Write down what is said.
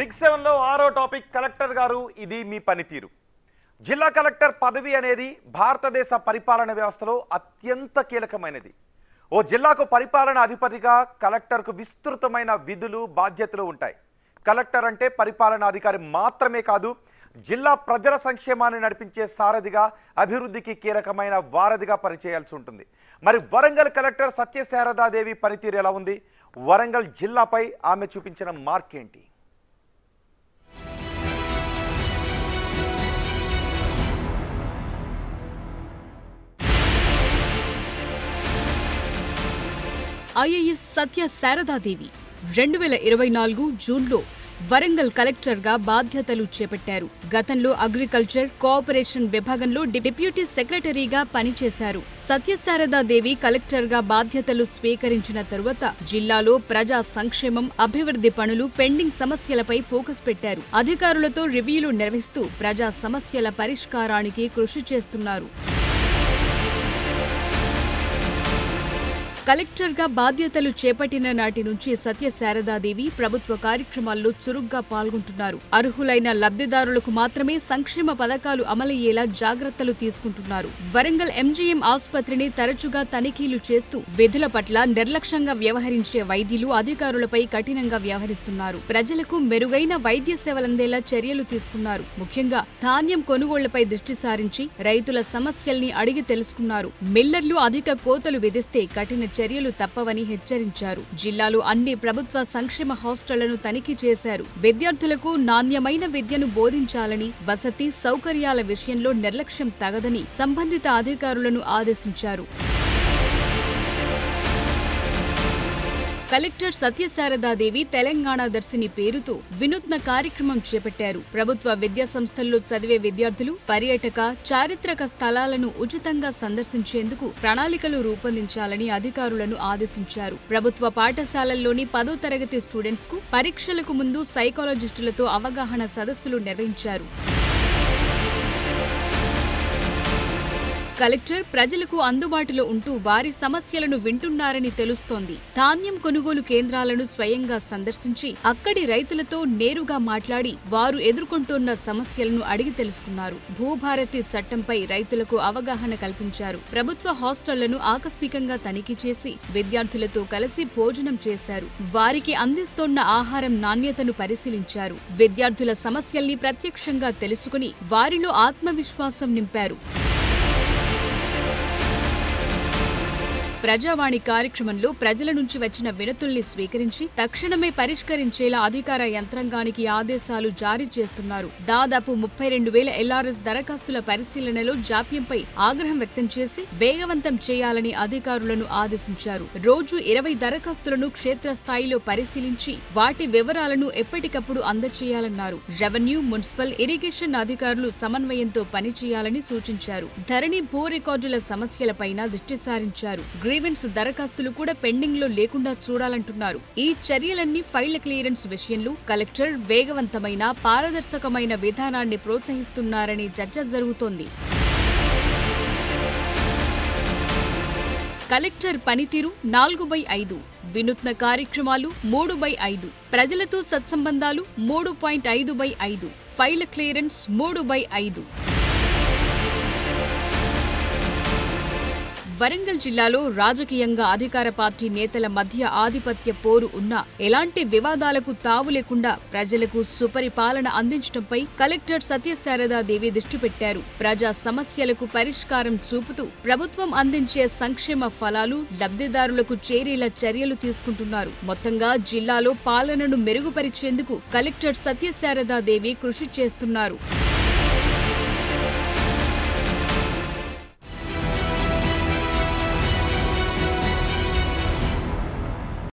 Big 7 లో ఆరో topic collector గారు ఇది మీ పనితీరు. జిల్లా కలెక్టర్ పదవి అనేది భారతదేశ పరిపాలన వ్యవస్థలో అత్యంత కీలకమైనది. ఓ జిల్లాకు పరిపాలన అధిపతిగా కలెక్టర్కు విస్తృతమైన విధులు బాధ్యతలు ఉంటాయి. కలెక్టర్ అంటే పరిపాలనా అధికారి మాత్రమే కాదు, జిల్లా ప్రజల సంక్షేమాన్ని నడిపించే సారథిగా, అభివృద్ధికి కీలకమైన వారధిగా పనిచేయాల్సి ఉంటుంది. మరి వరంగల్ కలెక్టర్ సత్యశారదాదేవి పనితీరు ఎలా ఉంది? వరంగల్ జిల్లాపై ఆమె చూపించిన మార్క్ ఏంటి? ఐఏఎస్ సత్యశారదాదేవి 2024 జూన్లో వరంగల్ కలెక్టర్గా బాధ్యతలు చేపట్టారు. గతంలో అగ్రికల్చర్ కోఆపరేషన్ విభాగంలో డిప్యూటీ సెక్రటరీగా పనిచేశారు. సత్యశారదాదేవి కలెక్టర్గా బాధ్యతలు స్వీకరించిన తరువాత జిల్లాలో ప్రజా సంక్షేమం, అభివృద్ధి పనులు, పెండింగ్ సమస్యలపై ఫోకస్ పెట్టారు. అధికారులతో రివ్యూలు నిర్వహిస్తూ ప్రజా సమస్యల పరిష్కారానికి కృషి చేస్తున్నారు. కలెక్టర్గా బాధ్యతలు చేపట్టిన నాటి నుంచి సత్యశారదాదేవి ప్రభుత్వ కార్యక్రమాల్లో చురుగ్గా పాల్గొంటున్నారు. అర్హులైన లబ్ధిదారులకు మాత్రమే సంక్షేమ పథకాలు అమలయ్యేలా జాగ్రత్తలు తీసుకుంటున్నారు. వరంగల్ ఎంజీఎం ఆసుపత్రిని తరచుగా తనిఖీలు చేస్తూ విధుల పట్ల నిర్లక్ష్యంగా వ్యవహరించే వైద్యులు, అధికారులపై కఠినంగా వ్యవహరిస్తున్నారు. ప్రజలకు మెరుగైన వైద్య సేవలందేలా చర్యలు తీసుకున్నారు. ముఖ్యంగా ధాన్యం కొనుగోళ్లపై దృష్టి సారించి రైతుల సమస్యల్ని అడిగి తెలుసుకున్నారు. మిల్లర్లు అధిక కోతలు విధిస్తే కఠిన చర్యలు తప్పవని హెచ్చరించారు. జిల్లాలో అన్ని ప్రభుత్వ సంక్షేమ హాస్టళ్లను తనిఖీ చేశారు. విద్యార్థులకు నాణ్యమైన విద్యను బోధించాలని, వసతి సౌకర్యాల విషయంలో నిర్లక్ష్యం తగదని సంబంధిత అధికారులను ఆదేశించారు. కలెక్టర్ సత్యశారదాదేవి తెలంగాణ దర్శిని పేరుతో వినూత్న కార్యక్రమం చేపట్టారు. ప్రభుత్వ విద్యా సంస్థల్లో చదివే విద్యార్థులు పర్యాటక, చారిత్రక స్థలాలను ఉచితంగా సందర్శించేందుకు ప్రణాళికలు రూపొందించాలని అధికారులను ఆదేశించారు. ప్రభుత్వ పాఠశాలల్లోని 10వ తరగతి స్టూడెంట్స్ కు పరీక్షలకు ముందు సైకాలజిస్టులతో అవగాహన సదస్సులు నిర్వహించారు. కలెక్టర్ ప్రజలకు అందుబాటులో ఉంటూ వారి సమస్యలను వింటున్నారని తెలుస్తోంది. ధాన్యం కొనుగోలు కేంద్రాలను స్వయంగా సందర్శించి అక్కడి రైతులతో నేరుగా మాట్లాడి వారు ఎదుర్కొంటున్న సమస్యలను అడిగి తెలుసుకున్నారు. భూభారతి చట్టంపై రైతులకు అవగాహన కల్పించారు. ప్రభుత్వ హాస్టళ్లను ఆకస్మికంగా తనిఖీ చేసి విద్యార్థులతో కలిసి భోజనం చేశారు. వారికి అందిస్తోన్న ఆహారం నాణ్యతను పరిశీలించారు. విద్యార్థుల సమస్యల్ని ప్రత్యక్షంగా తెలుసుకుని వారిలో ఆత్మవిశ్వాసం నింపారు. ప్రజావాణి కార్యక్రమంలో ప్రజల నుంచి వచ్చిన వినతుల్ని స్వీకరించి తక్షణమే పరిష్కరించేలా అధికార యంత్రాంగానికి ఆదేశాలు జారీ చేస్తున్నారు. దాదాపు 32,000 ఎల్ఆర్ఎస్ దరఖాస్తుల పరిశీలనలో జాప్యంపై ఆగ్రహం వ్యక్తం చేసి వేగవంతం చేయాలని అధికారులను ఆదేశించారు. రోజు 20 దరఖాస్తులను క్షేత్రస్థాయిలో పరిశీలించి వాటి వివరాలను ఎప్పటికప్పుడు అందజేయాలన్నారు. రెవెన్యూ, మున్సిపల్, ఇరిగేషన్ అధికారులు సమన్వయంతో పనిచేయాలని సూచించారు. ధరణి, భూ రికార్డుల సమస్యలపైన దృష్టి సారించారు. గ్రీవెన్స్ దరఖాస్తులు కూడా పెండింగ్ లో లేకుండా చూడాలంటున్నారు. ఈ చర్యలన్నీ ఫైళ్ల క్లియరెన్స్ విషయంలో కలెక్టర్ వేగవంతమైన, పారదర్శకమైన విధానాన్ని ప్రోత్సహిస్తున్నారని చర్చ జరుగుతోంది. కలెక్టర్ పనితీరు 4/5, వినూత్న కార్యక్రమాలు 3/5, ప్రజలతో సత్సంబంధాలు 3.5/5, ఫైళ్ల క్లియరెన్స్ 3/5. వరంగల్ జిల్లాలో రాజకీయంగా అధికార పార్టీ నేతల మధ్య ఆధిపత్య పోరు ఉన్నా ఎలాంటి వివాదాలకు తావు లేకుండా ప్రజలకు సుపరిపాలన అందించడంపై కలెక్టర్ సత్యశారదాదేవి దృష్టి పెట్టారు. ప్రజా సమస్యలకు పరిష్కారం చూపుతూ ప్రభుత్వం అందించే సంక్షేమ ఫలాలు లబ్ధిదారులకు చేరేలా చర్యలు తీసుకుంటున్నారు. మొత్తంగా జిల్లాలో పాలనను మెరుగుపరిచేందుకు కలెక్టర్ సత్యశారదాదేవి కృషి చేస్తున్నారు.